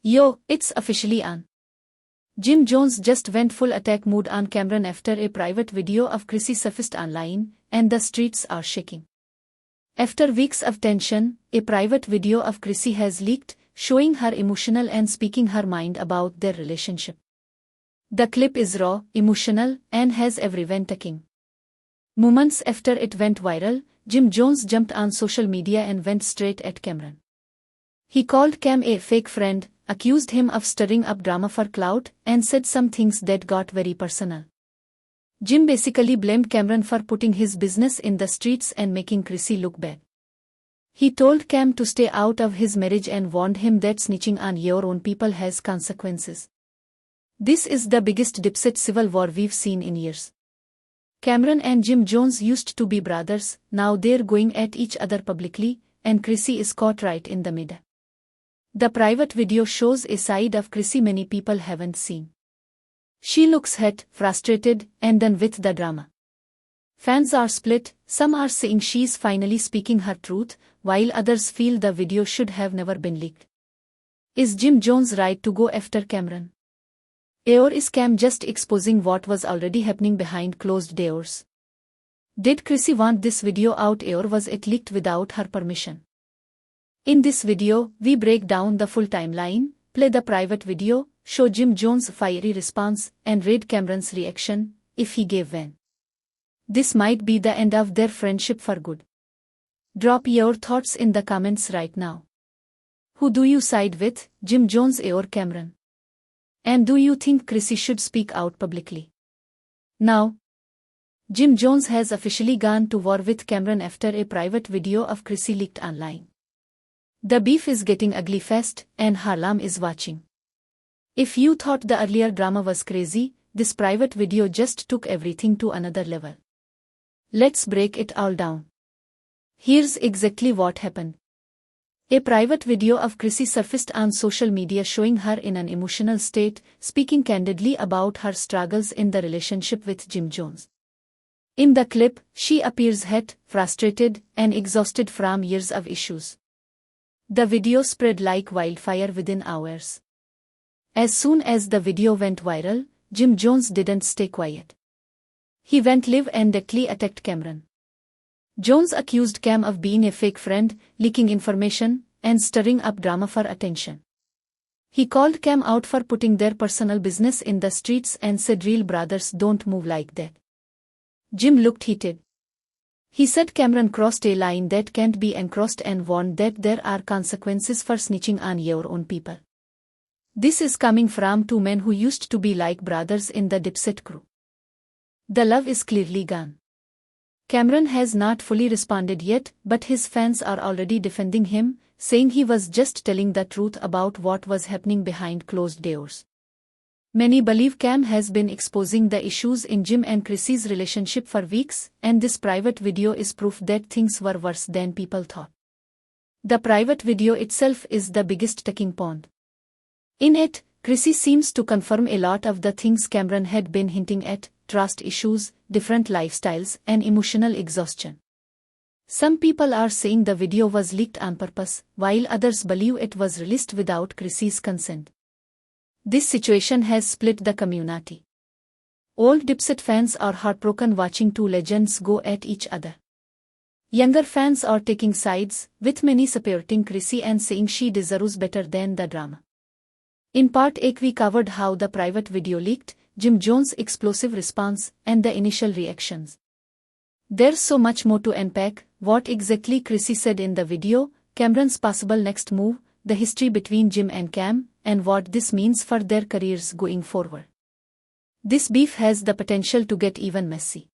Yo, it's officially on. Jim Jones just went full attack mode on Cameron after a private video of Chrissy surfaced online, and the streets are shaking. After weeks of tension, a private video of Chrissy has leaked, showing her emotional and speaking her mind about their relationship. The clip is raw, emotional, and has everyone talking. Moments after it went viral, Jim Jones jumped on social media and went straight at Cameron. He called Cam a fake friend, accused him of stirring up drama for clout, and said some things that got very personal. Jim basically blamed Cameron for putting his business in the streets and making Chrissy look bad. He told Cam to stay out of his marriage and warned him that snitching on your own people has consequences. This is the biggest Dipset civil war we've seen in years. Cameron and Jim Jones used to be brothers, now they're going at each other publicly, and Chrissy is caught right in the middle. The private video shows a side of Chrissy many people haven't seen. She looks hurt, frustrated, and done with the drama. Fans are split, some are saying she's finally speaking her truth, while others feel the video should have never been leaked. Is Jim Jones right to go after Cameron? Or is Cam just exposing what was already happening behind closed doors? Did Chrissy want this video out or was it leaked without her permission? In this video, we break down the full timeline, play the private video, show Jim Jones' fiery response, and read Cameron's reaction, if he gave one. This might be the end of their friendship for good. Drop your thoughts in the comments right now. Who do you side with, Jim Jones or Cameron? And do you think Chrissy should speak out publicly? Now, Jim Jones has officially gone to war with Cameron after a private video of Chrissy leaked online. The beef is getting ugly fast, and Harlem is watching. If you thought the earlier drama was crazy, this private video just took everything to another level. Let's break it all down. Here's exactly what happened. A private video of Chrissy surfaced on social media showing her in an emotional state, speaking candidly about her struggles in the relationship with Jim Jones. In the clip, she appears hurt, frustrated, and exhausted from years of issues. The video spread like wildfire within hours. As soon as the video went viral, Jim Jones didn't stay quiet. He went live and directly attacked Cameron. Jones accused Cam of being a fake friend, leaking information, and stirring up drama for attention. He called Cam out for putting their personal business in the streets and said real brothers don't move like that. Jim looked heated. He said Cameron crossed a line that can't be uncrossed and warned that there are consequences for snitching on your own people. This is coming from two men who used to be like brothers in the Dipset crew. The love is clearly gone. Cameron has not fully responded yet, but his fans are already defending him, saying he was just telling the truth about what was happening behind closed doors. Many believe Cam has been exposing the issues in Jim and Chrissy's relationship for weeks, and this private video is proof that things were worse than people thought. The private video itself is the biggest talking point. In it, Chrissy seems to confirm a lot of the things Cameron had been hinting at: trust issues, different lifestyles, and emotional exhaustion. Some people are saying the video was leaked on purpose, while others believe it was released without Chrissy's consent. This situation has split the community. Old Dipset fans are heartbroken watching two legends go at each other. Younger fans are taking sides, with many supporting Chrissy and saying she deserves better than the drama. In part 8 we covered how the private video leaked, Jim Jones' explosive response, and the initial reactions. There's so much more to unpack: what exactly Chrissy said in the video, Cameron's possible next move, the history between Jim and Cam, and what this means for their careers going forward. This beef has the potential to get even messy.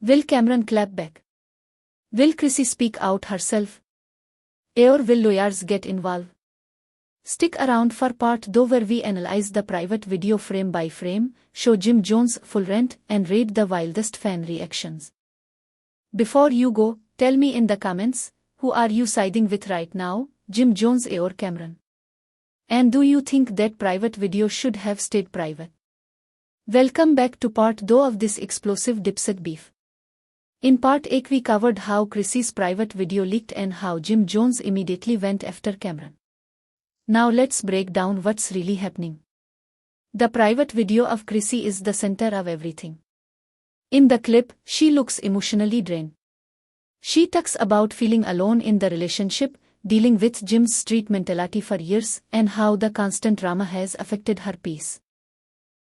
Will Cameron clap back? Will Chrissy speak out herself? Or will lawyers get involved? Stick around for part 2 where we analyze the private video frame by frame, show Jim Jones' full rant, and read the wildest fan reactions. Before you go, tell me in the comments, who are you siding with right now, Jim Jones or Cameron? And do you think that private video should have stayed private? Welcome back to part 2 of this explosive Dipset beef. In part 8 we covered how Chrissy's private video leaked and how Jim Jones immediately went after Cameron. Now let's break down what's really happening. The private video of Chrissy is the center of everything. In the clip, she looks emotionally drained. She talks about feeling alone in the relationship, dealing with Jim's street mentality for years, and how the constant drama has affected her peace.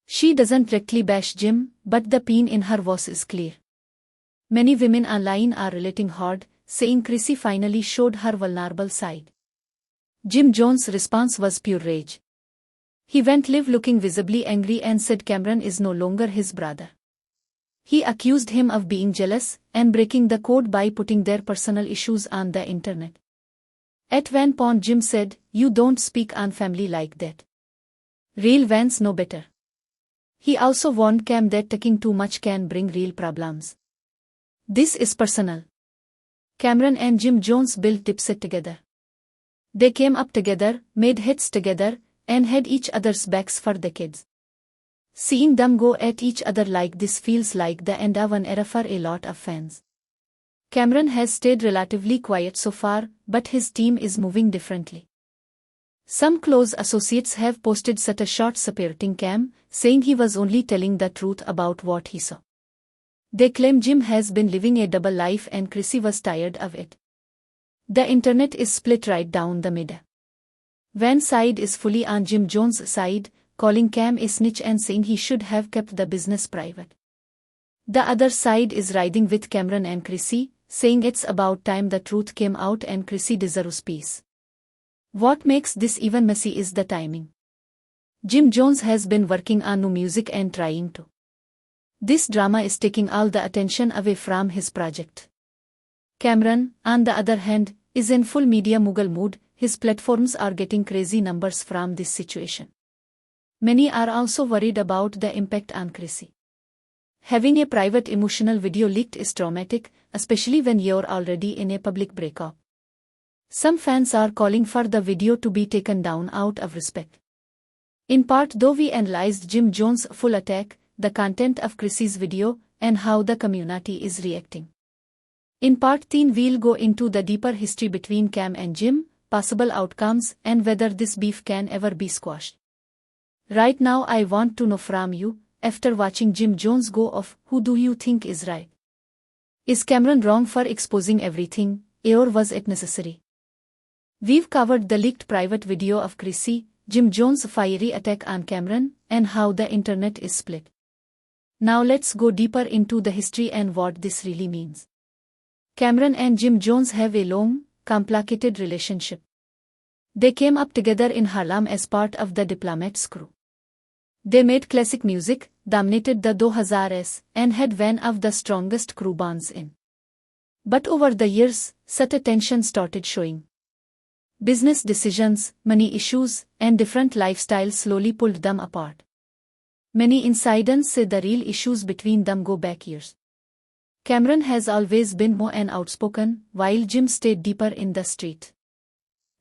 She doesn't directly bash Jim, but the pain in her voice is clear. Many women online are relating hard, saying Chrissy finally showed her vulnerable side. Jim Jones' response was pure rage. He went live looking visibly angry and said Cameron is no longer his brother. He accused him of being jealous and breaking the code by putting their personal issues on the internet. At one point Jim said, "You don't speak on family like that. Real ones know better." He also warned Cam that talking too much can bring real problems. "This is personal." Cameron and Jim Jones built Dipset together. They came up together, made hits together, and had each other's backs for decades. Seeing them go at each other like this feels like the end of an era for a lot of fans. Cameron has stayed relatively quiet so far, but his team is moving differently. Some close associates have posted such a short supporting Cam, saying he was only telling the truth about what he saw. They claim Jim has been living a double life and Chrissy was tired of it. The internet is split right down the middle. One side is fully on Jim Jones' side, calling Cam a snitch and saying he should have kept the business private. The other side is riding with Cameron and Chrissy, saying it's about time the truth came out and Chrissy deserves peace. What makes this even messy is the timing. Jim Jones has been working on new music and trying to. This drama is taking all the attention away from his project. Cameron, on the other hand, is in full media mogul mood. His platforms are getting crazy numbers from this situation. Many are also worried about the impact on Chrissy. Having a private emotional video leaked is traumatic, especially when you're already in a public breakup. Some fans are calling for the video to be taken down out of respect. In part, though, we analyzed Jim Jones' full attack, the content of Chrissy's video, and how the community is reacting. In part 3, we'll go into the deeper history between Cam and Jim, possible outcomes, and whether this beef can ever be squashed. Right now I want to know from you, after watching Jim Jones go off, who do you think is right? Is Cameron wrong for exposing everything, or was it necessary? We've covered the leaked private video of Chrissy, Jim Jones' fiery attack on Cameron, and how the internet is split. Now let's go deeper into the history and what this really means. Cameron and Jim Jones have a long, complicated relationship. They came up together in Harlem as part of the Diplomats crew. They made classic music, dominated the 2000s, and had one of the strongest crew bonds in. But over the years, such a tension started showing. Business decisions, money issues, and different lifestyles slowly pulled them apart. Many insiders say the real issues between them go back years. Cameron has always been more and outspoken, while Jim stayed deeper in the street.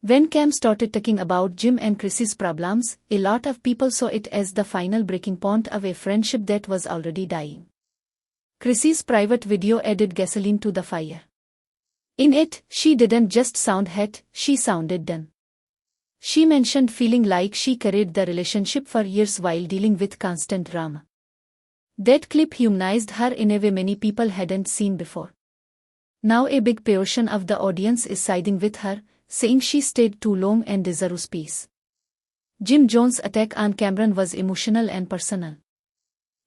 When Cam started talking about Jim and Chrissy's problems, a lot of people saw it as the final breaking point of a friendship that was already dying. Chrissy's private video added gasoline to the fire. In it, she didn't just sound hot, she sounded done. She mentioned feeling like she carried the relationship for years while dealing with constant drama. That clip humanized her in a way many people hadn't seen before. Now a big portion of the audience is siding with her, saying she stayed too long and deserves peace. Jim Jones' attack on Cameron was emotional and personal.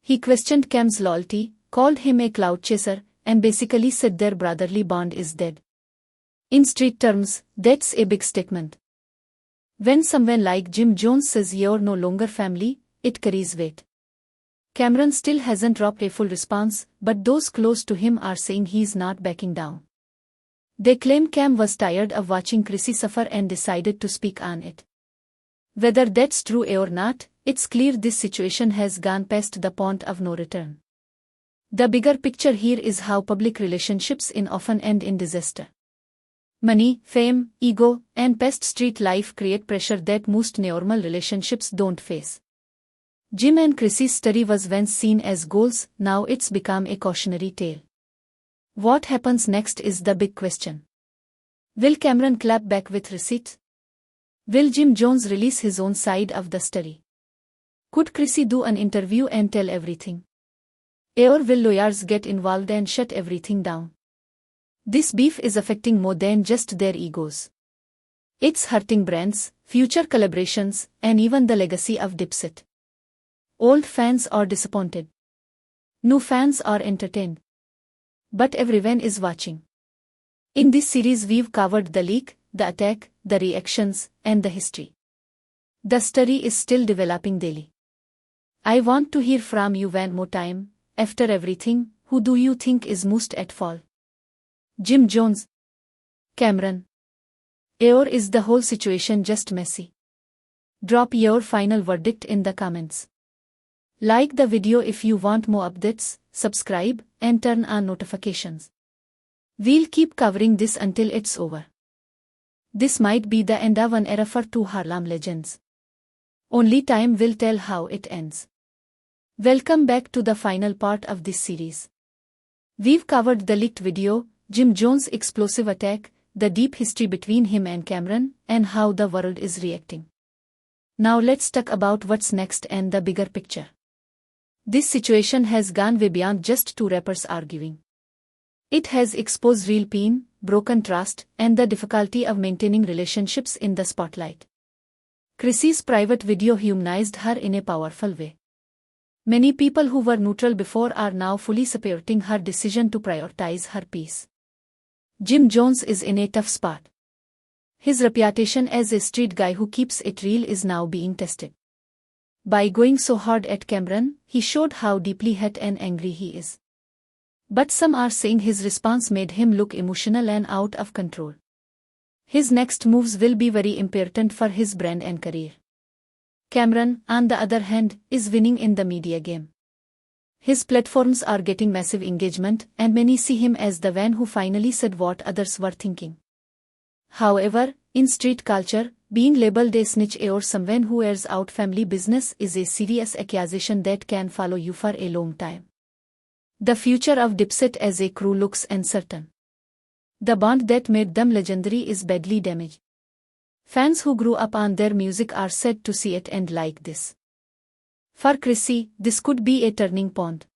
He questioned Cam's loyalty, called him a cloud chaser, and basically said their brotherly bond is dead. In street terms, that's a big statement. When someone like Jim Jones says you're no longer family, it carries weight. Cameron still hasn't dropped a full response, but those close to him are saying he's not backing down. They claim Cam was tired of watching Chrissy suffer and decided to speak on it. Whether that's true or not, it's clear this situation has gone past the point of no return. The bigger picture here is how public relationships often end in disaster. Money, fame, ego, and past street life create pressure that most normal relationships don't face. Jim and Chrissy's story was once seen as goals, now it's become a cautionary tale. What happens next is the big question. Will Cameron clap back with receipts? Will Jim Jones release his own side of the story? Could Chrissy do an interview and tell everything? Or will lawyers get involved and shut everything down? This beef is affecting more than just their egos. It's hurting brands, future collaborations, and even the legacy of Dipset. Old fans are disappointed. New fans are entertained. But everyone is watching. In this series we've covered the leak, the attack, the reactions, and the history. The story is still developing daily. I want to hear from you one more time. After everything, who do you think is most at fault? Jim Jones? Cameron? Or is the whole situation just messy? Drop your final verdict in the comments. Like the video if you want more updates, subscribe, and turn on notifications. We'll keep covering this until it's over. This might be the end of an era for two Harlem legends. Only time will tell how it ends. Welcome back to the final part of this series. We've covered the leaked video, Jim Jones' explosive attack, the deep history between him and Cameron, and how the world is reacting. Now let's talk about what's next and the bigger picture. This situation has gone way beyond just two rappers arguing. It has exposed real pain, broken trust, and the difficulty of maintaining relationships in the spotlight. Chrissy's private video humanized her in a powerful way. Many people who were neutral before are now fully supporting her decision to prioritize her peace. Jim Jones is in a tough spot. His reputation as a street guy who keeps it real is now being tested. By going so hard at Cameron, he showed how deeply hurt and angry he is. But some are saying his response made him look emotional and out of control. His next moves will be very important for his brand and career. Cameron, on the other hand, is winning in the media game. His platforms are getting massive engagement, and many see him as the one who finally said what others were thinking. However, in street culture, being labeled a snitch or someone who airs out family business is a serious accusation that can follow you for a long time. The future of Dipset as a crew looks uncertain. The bond that made them legendary is badly damaged. Fans who grew up on their music are sad to see it end like this. For Chrissy, this could be a turning point.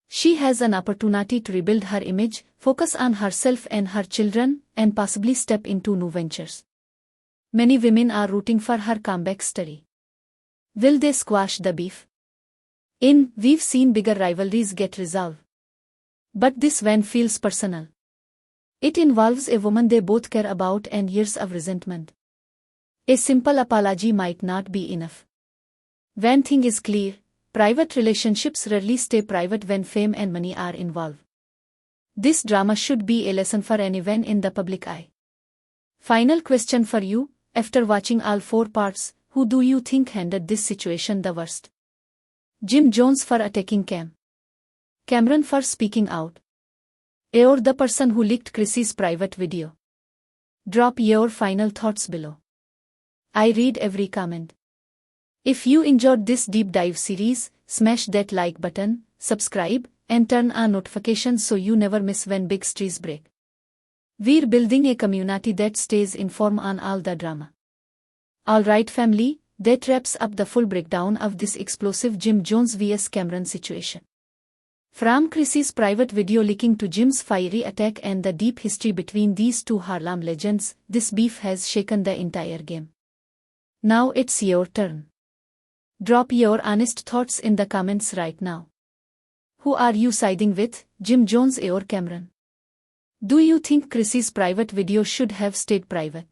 She has an opportunity to rebuild her image, focus on herself and her children, and possibly step into new ventures. Many women are rooting for her comeback story. Will they squash the beef? We've seen bigger rivalries get resolved. But this one feels personal. It involves a woman they both care about and years of resentment. A simple apology might not be enough. One thing is clear, private relationships rarely stay private when fame and money are involved. This drama should be a lesson for anyone in the public eye. Final question for you, after watching all 4 parts, who do you think handled this situation the worst? Jim Jones for attacking Cameron for speaking out? Or the person who leaked Chrissy's private video? Drop your final thoughts below. I read every comment. If you enjoyed this deep dive series, smash that like button, subscribe, and turn on notifications so you never miss when big stories break. We're building a community that stays informed on all the drama. Alright family, that wraps up the full breakdown of this explosive Jim Jones vs Cameron situation. From Chrissy's private video leaking to Jim's fiery attack and the deep history between these two Harlem legends, this beef has shaken the entire game. Now it's your turn. Drop your honest thoughts in the comments right now. Who are you siding with, Jim Jones or Cameron? Do you think Chrissy's private video should have stayed private?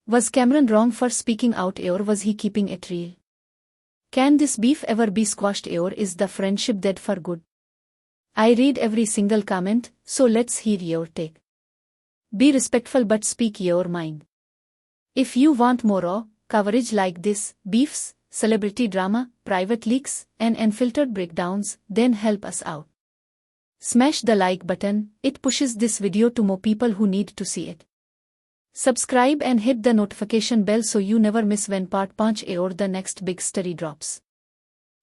Was Cameron wrong for speaking out or was he keeping it real? Can this beef ever be squashed or is the friendship dead for good? I read every single comment, so let's hear your take. Be respectful but speak your mind. If you want more raw coverage like this, beefs, celebrity drama, private leaks, and unfiltered breakdowns, then help us out. Smash the like button, it pushes this video to more people who need to see it. Subscribe and hit the notification bell so you never miss when part 5 or the next big story drops.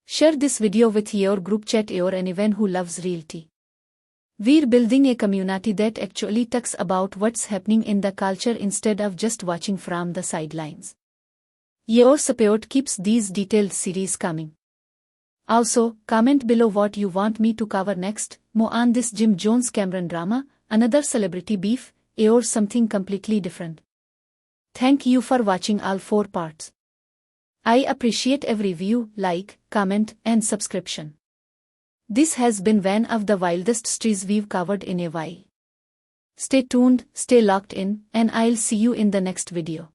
Share this video with your group chat or anyone who loves reality. We're building a community that actually talks about what's happening in the culture instead of just watching from the sidelines. Your support keeps these detailed series coming. Also, comment below what you want me to cover next, more on this Jim Jones Cameron drama, another celebrity beef, or something completely different. Thank you for watching all 4 parts. I appreciate every view, like, comment, and subscription. This has been one of the wildest stories we've covered in a while. Stay tuned, stay locked in, and I'll see you in the next video.